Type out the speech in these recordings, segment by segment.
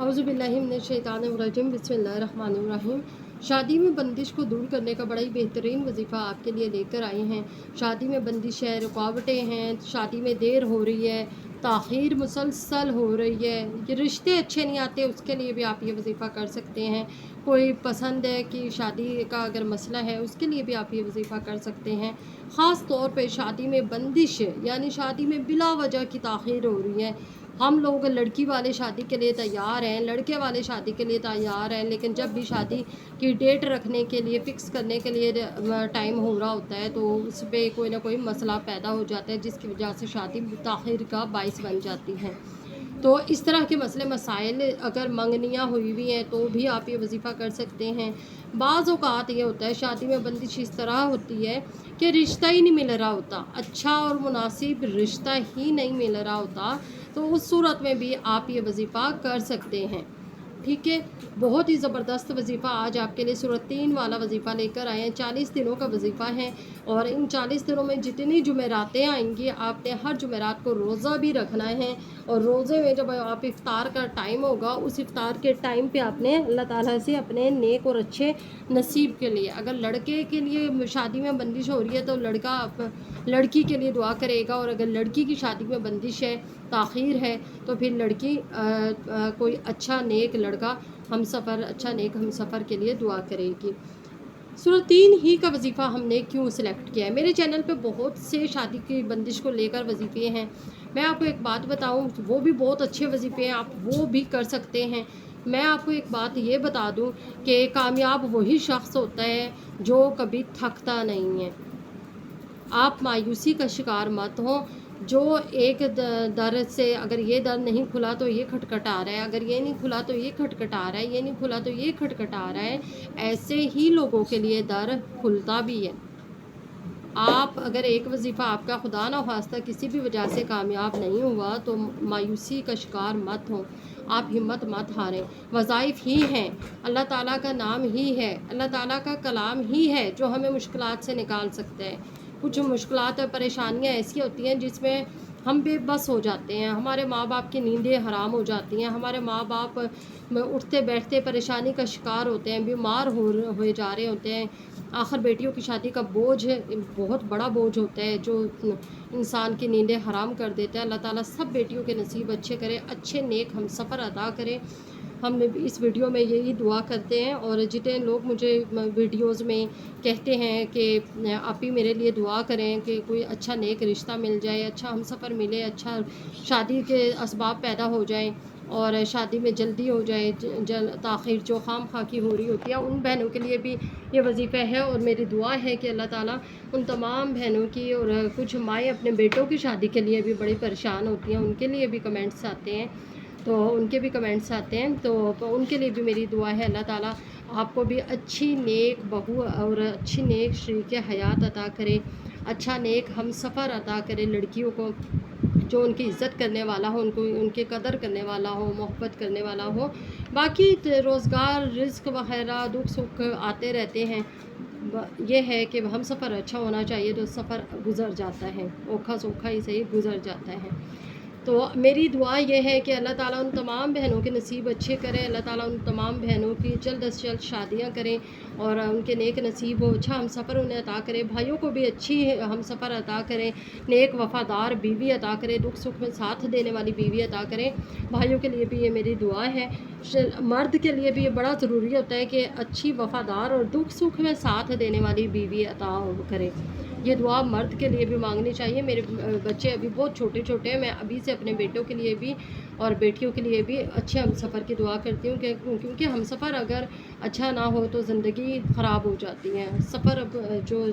औज़ुबिल्लाहि मिनश्शैतानिर्रजीम बिस्मिल्लाहिर्रहमानिर्रहीम। शादी में बंदिश को दूर करने का बड़ा ही बेहतरीन वजीफ़ा आपके लिए लेकर आए हैं। शादी में बंदिश है, रुकावटें हैं, शादी में देर हो रही है, ताख़ीर मुसलसल हो रही है, ये रिश्ते अच्छे नहीं आते, उसके लिए भी आप ये वजीफ़ा कर सकते हैं। कोई पसंद है कि शादी का अगर मसला है, उसके लिए भी आप ये वजीफ़ा कर सकते हैं। ख़ास तौर पे शादी में बंदिश यानी शादी में बिला वजह की ताख़ीर हो रही है। हम लोग लड़की वाले शादी के लिए तैयार हैं, लड़के वाले शादी के लिए तैयार हैं, लेकिन जब भी शादी की डेट रखने के लिए फ़िक्स करने के लिए टाइम हो रहा होता है तो उस पे कोई ना कोई मसला पैदा हो जाता है, जिसकी वजह से शादी ताख़ीर का बाइस बन जाती है। तो इस तरह के मसले मसाइल अगर मंगनियाँ हुई हुई हैं तो भी आप ये वजीफ़ा कर सकते हैं। बाज़ औक़ात ये होता है शादी में बंदिश इस तरह होती है कि रिश्ता ही नहीं मिल रहा होता, अच्छा और मुनासिब रिश्ता ही नहीं मिल रहा होता, तो उस सूरत में भी आप ये वजीफ़ा कर सकते हैं। ठीक है, बहुत ही ज़बरदस्त वजीफ़ा आज आपके लिए सूरत 3 वाला वजीफ़ा लेकर आए हैं। 40 दिनों का वजीफ़ा है और इन 40 दिनों में जितनी जुमेरातें आएंगी आपने हर जुमेरात को रोज़ा भी रखना है, और रोज़े में जब आप इफ़्तार का टाइम होगा उस इफ़्तार के टाइम पे आपने अल्लाह ताला से अपने नेक और अच्छे नसीब के लिए, अगर लड़के के लिए शादी में बंदिश हो रही है तो लड़का लड़की के लिए दुआ करेगा, और अगर लड़की की शादी में बंदिश है, ताख़ीर है, तो फिर लड़की कोई अच्छा नेक लड़का हम सफ़र, अच्छा नेक हम सफ़र के लिए दुआ करेगी। सूरत 3 ही का वजीफ़ा हमने क्यों सिलेक्ट किया है? मेरे चैनल पे बहुत से शादी की बंदिश को लेकर वजीफ़े हैं। मैं आपको एक बात बताऊं, वो भी बहुत अच्छे वजीफ़े हैं, आप वो भी कर सकते हैं। मैं आपको एक बात ये बता दूं कि कामयाब वही शख्स होता है जो कभी थकता नहीं है। आप मायूसी का शिकार मत हो। जो एक दर से अगर ये दर नहीं खुला तो ये खटखटा रहा है, अगर ये नहीं खुला तो ये खटखटा रहा है, ये नहीं खुला तो ये खटखटा रहा है, ऐसे ही लोगों के लिए दर खुलता भी है। आप अगर एक वजीफ़ा आपका खुदा ना खास्ता किसी भी वजह से कामयाब नहीं हुआ तो मायूसी का शिकार मत हो, आप हिम्मत मत हारें। वज़ाइफ ही हैं, अल्लाह ताला का नाम ही है, अल्लाह ताला का कलाम ही है जो हमें मुश्किलात से निकाल सकते हैं। कुछ मुश्किलात और परेशानियाँ ऐसी होती हैं जिसमें हम बेबस हो जाते हैं, हमारे माँ बाप की नींदें हराम हो जाती हैं, हमारे माँ बाप उठते बैठते परेशानी का शिकार होते हैं, बीमार हो जा रहे होते हैं। आखिर बेटियों की शादी का बोझ बहुत बड़ा बोझ होता है जो इंसान की नींदें हराम कर देता है। अल्लाह ताला सब बेटियों के नसीब अच्छे करे, अच्छे नेक हम सफ़र अदा करें। हम इस वीडियो में यही दुआ करते हैं, और जितने लोग मुझे वीडियोस में कहते हैं कि आप ही मेरे लिए दुआ करें कि कोई अच्छा नेक रिश्ता मिल जाए, अच्छा हम सफ़र मिले, अच्छा शादी के असबाब पैदा हो जाएं और शादी में जल्दी हो जाए, ताख़ीर जो खाम खा की हो रही होती है, उन बहनों के लिए भी ये वजीफ़ा है। और मेरी दुआ है कि अल्लाह ताला उन तमाम बहनों की, और कुछ माएँ अपने बेटों की शादी के लिए भी बड़ी परेशान होती हैं, उनके लिए भी कमेंट्स आते हैं, तो उनके भी कमेंट्स आते हैं, तो उनके लिए भी मेरी दुआ है अल्लाह ताला आपको भी अच्छी नेक बहू और अच्छी नेक शरीक हयात अता करे, अच्छा नेक हम सफ़र अता करे लड़कियों को, जो उनकी इज़्ज़त करने वाला हो, उनको उनकी कदर करने वाला हो, मोहब्बत करने वाला हो। बाकी रोज़गार रिज़्क वग़ैरह दुख सुख आते रहते हैं, ये है कि हम सफ़र अच्छा होना चाहिए तो सफ़र गुज़र जाता है, औखा सौखा ही सही गुज़र जाता है। तो मेरी दुआ ये है कि अल्लाह ताला उन तमाम बहनों के नसीब अच्छे करे, अल्लाह ताला उन तमाम बहनों की जल्द से जल्द शादियां करें और उनके नेक नसीब हो, अच्छा हम सफ़र उन्हें अता करें, भाइयों को भी अच्छी हम सफ़र अता करें, नेक वफ़ादार बीवी अता करें, दुख सुख में साथ देने वाली बीवी अता करें। भाइयों के लिए भी ये मेरी दुआ है। मर्द के लिए भी ये बड़ा ज़रूरी होता है कि अच्छी वफ़ादार और दुख सुख में साथ देने वाली बीवी अता करें। ये दुआ मर्द के लिए भी मांगनी चाहिए। मेरे बच्चे अभी बहुत छोटे छोटे हैं, मैं अभी से अपने बेटों के लिए भी और बेटियों के लिए भी अच्छे हम सफ़र की दुआ करती हूँ, क्योंकि हम सफ़र अगर अच्छा ना हो तो ज़िंदगी ख़राब हो जाती है। सफ़र जो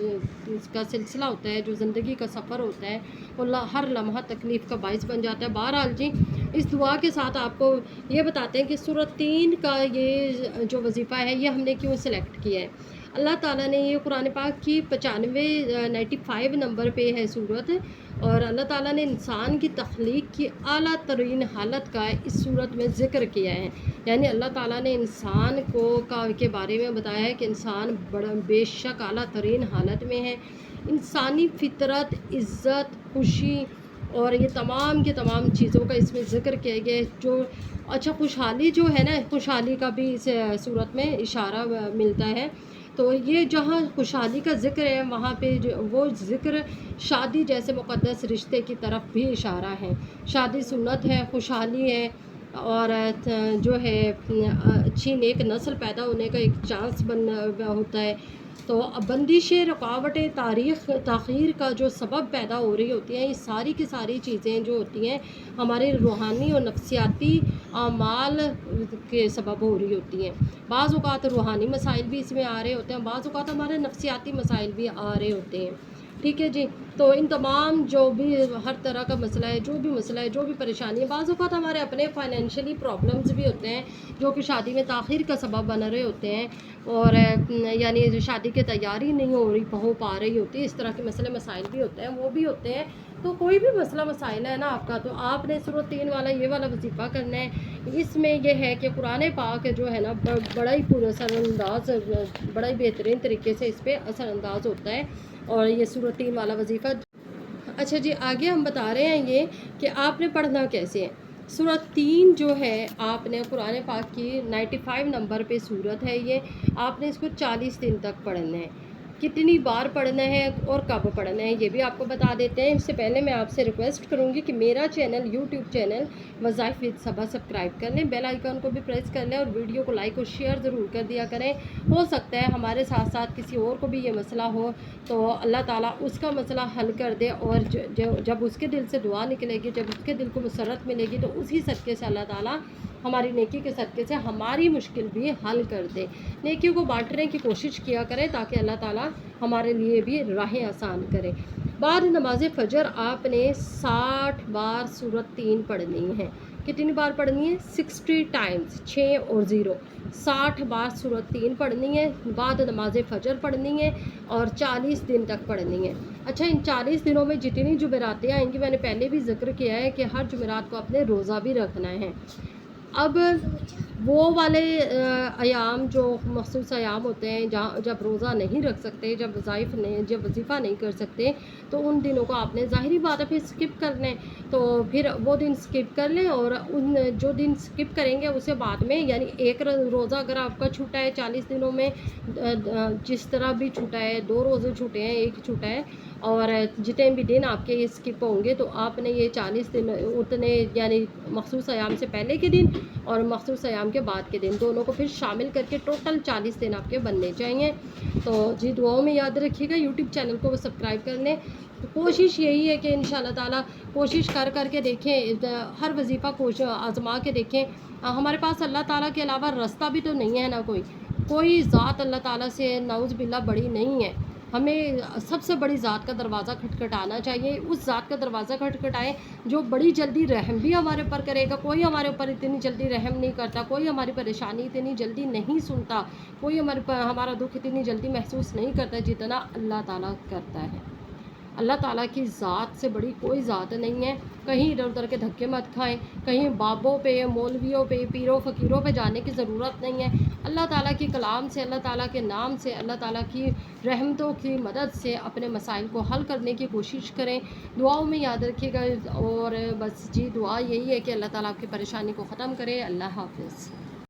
इसका सिलसिला होता है, जो ज़िंदगी का सफ़र होता है, वो हर लम्हा तकलीफ़ का बाइस बन जाता है। बहरहाल जी, इस दुआ के साथ आपको ये बताते हैं कि सूरत 3 का ये जो वजीफ़ा है ये हमने क्यों सिलेक्ट किया है। अल्लाह ताला ने ये कुरान पाक की 95 नंबर पे है सूरत, और अल्लाह ताला ने इंसान की तख्लीक की आला तरीन हालत का इस सूरत में ज़िक्र किया है। यानी अल्लाह ताला ने इंसान के बारे में बताया है कि इंसान बड़ा बेशक आला तरीन हालत में है। इंसानी फितरत, इज़्ज़त, खुशी اور یہ تمام کے تمام چیزوں کا اس میں ذکر کیا گیا ہے جو اچھا خوشحالی جو ہے نا، خوشحالی کا بھی اس صورت میں اشارہ ملتا ہے۔ تو یہ جہاں خوشحالی کا ذکر ہے وہاں پہ وہ ذکر شادی جیسے مقدس رشتے کی طرف بھی اشارہ ہے۔ شادی سنت ہے، خوشحالی ہے، اور جو ہے اچھی نیک نسل پیدا ہونے کا ایک چانس ہوتا ہے۔ تو بندشیں، رکاوٹیں، تاخیر کا جو سبب پیدا ہو رہی ہوتی ہیں، یہ ساری کی ساری چیزیں جو ہوتی ہیں ہمارے روحانی اور نفسیاتی اعمال کے سبب ہو رہی ہوتی ہیں۔ بعض اوقات روحانی مسائل بھی اس میں آ رہے ہوتے ہیں، بعض اوقات ہمارے نفسیاتی مسائل بھی آ رہے ہوتے ہیں، ٹھیک ہے جی۔ تو ان تمام جو بھی ہر طرح کا مسئلہ ہے، جو بھی مسئلہ ہے، جو بھی پریشانی ہے، بعض اوقات ہمارے اپنے فائنینشلی پرابلمز بھی ہوتے ہیں جو کہ شادی میں تاخیر کا سبب بن رہے ہوتے ہیں، اور یعنی شادی کی تیاری نہیں ہو پا رہی ہوتی، اس طرح کے مسئلے مسائل بھی ہوتے ہیں، وہ بھی ہوتے ہیں۔ تو کوئی بھی مسئلہ مسائل ہے نا آپ کا، تو آپ نے سورۃ 3 والا یہ والا وظیفہ کرنا ہے۔ اس میں یہ ہے کہ قرآن پاک جو ہے نا بڑا ہی پر اثر انداز، بڑا ہی بہترین طریقے سے اس پہ اثر انداز ہوتا ہے، اور یہ سورۃ 3 والا وظیفہ۔ اچھا جی، آگے ہم بتا رہے ہیں یہ کہ آپ نے پڑھنا کیسے ہے۔ سورۃ 3 جو ہے آپ نے قرآن پاک کی 95 نمبر پہ سورت ہے یہ، آپ نے اس کو 40 دن تک پڑھنا ہے۔ کتنی بار پڑھنا ہے اور کب پڑھنا ہے یہ بھی آپ کو بتا دیتے ہیں۔ اس سے پہلے میں آپ سے ریکویسٹ کروں گی کہ میرا چینل، یوٹیوب چینل وظائف وتھ صبا سبسکرائب کر لیں، بیل آئیکن کو بھی پریس کر لیں، اور ویڈیو کو لائک اور شیئر ضرور کر دیا کریں۔ ہو سکتا ہے ہمارے ساتھ ساتھ کسی اور کو بھی یہ مسئلہ ہو تو اللہ تعالیٰ اس کا مسئلہ حل کر دے، اور جب اس کے دل سے دعا نکلے گی، جب اس کے دل کو مسرت ملے گی، تو اسی صدقے سے اللہ تعالیٰ ہماری نیکی کے صدقے سے ہماری مشکل بھی حل کر دے۔ نیکیوں کو بانٹنے کی کوشش کیا کریں تاکہ اللہ تعالیٰ ہمارے لیے بھی راہیں آسان کرے۔ بعد نماز فجر آپ نے 60 بار سورۃ 3 پڑھنی ہے۔ کتنی بار پڑھنی ہے؟ 60 ٹائمز، 6 اور 0، 60 بار سورۃ 3 پڑھنی ہے، بعد نماز فجر پڑھنی ہے، اور 40 دن تک پڑھنی ہے۔ اچھا، ان 40 دنوں میں جتنی جمعراتیں آئیں گی، میں نے پہلے بھی ذکر کیا ہے کہ ہر جمعرات کو اپنے روزہ بھی رکھنا ہے۔ اب وہ والے ایام جو مخصوص ایام ہوتے ہیں جب روزہ نہیں رکھ سکتے، جب وظیفہ نہیں کر سکتے، تو ان دنوں کو آپ نے ظاہری بات ہے پھر اسکپ کر لیں، تو پھر وہ دن اسکپ کر لیں، اور ان جو دن اسکپ کریں گے اسے بعد میں، یعنی ایک روزہ اگر آپ کا چھوٹا ہے 40 دنوں میں، جس طرح بھی چھوٹا ہے، 2 روزے چھوٹے ہیں، ایک چھوٹا ہے، اور جتنے بھی دن آپ کے یہ اسکپ ہوں گے، تو آپ نے یہ 40 دن اتنے، یعنی مخصوص ایام سے پہلے کے دن اور مخصوص ایام کے بعد کے دن، دونوں کو پھر شامل کر کے ٹوٹل 40 دن آپ کے بننے چاہیے۔ تو جی، دعاؤں میں یاد رکھیے گا، یوٹیوب چینل کو سبسکرائب کر لیں۔ کوشش یہی ہے کہ انشاءاللہ تعالیٰ کوشش کر کے دیکھیں، ہر وظیفہ آزما کے دیکھیں۔ ہمارے پاس اللہ تعالیٰ کے علاوہ راستہ بھی تو نہیں ہے نا، کوئی ذات اللہ تعالیٰ سے نعوذ باللہ بڑی نہیں ہے۔ ہمیں سب سے بڑی ذات کا دروازہ کھٹکھٹانا چاہیے، اس ذات کا دروازہ کھٹکھٹائیں جو بڑی جلدی رحم بھی ہمارے اوپر کرے گا۔ کوئی ہمارے اوپر اتنی جلدی رحم نہیں کرتا، کوئی ہماری پریشانی اتنی جلدی نہیں سنتا، کوئی ہمارا دکھ اتنی جلدی محسوس نہیں کرتا جتنا اللہ تعالیٰ کرتا ہے۔ اللہ تعالیٰ کی ذات سے بڑی کوئی ذات نہیں ہے۔ کہیں ادھر ادھر کے دھکے مت کھائیں، کہیں بابوں پہ، مولویوں پہ، پیروں فقیروں پہ جانے کی ضرورت نہیں ہے۔ اللہ تعالیٰ کی کلام سے، اللہ تعالیٰ کے نام سے، اللہ تعالیٰ کی رحمتوں کی مدد سے اپنے مسائل کو حل کرنے کی کوشش کریں۔ دعاؤں میں یاد رکھیے گا، اور بس جی، دعا یہی ہے کہ اللہ تعالیٰ آپ کی پریشانی کو ختم کرے۔ اللہ حافظ۔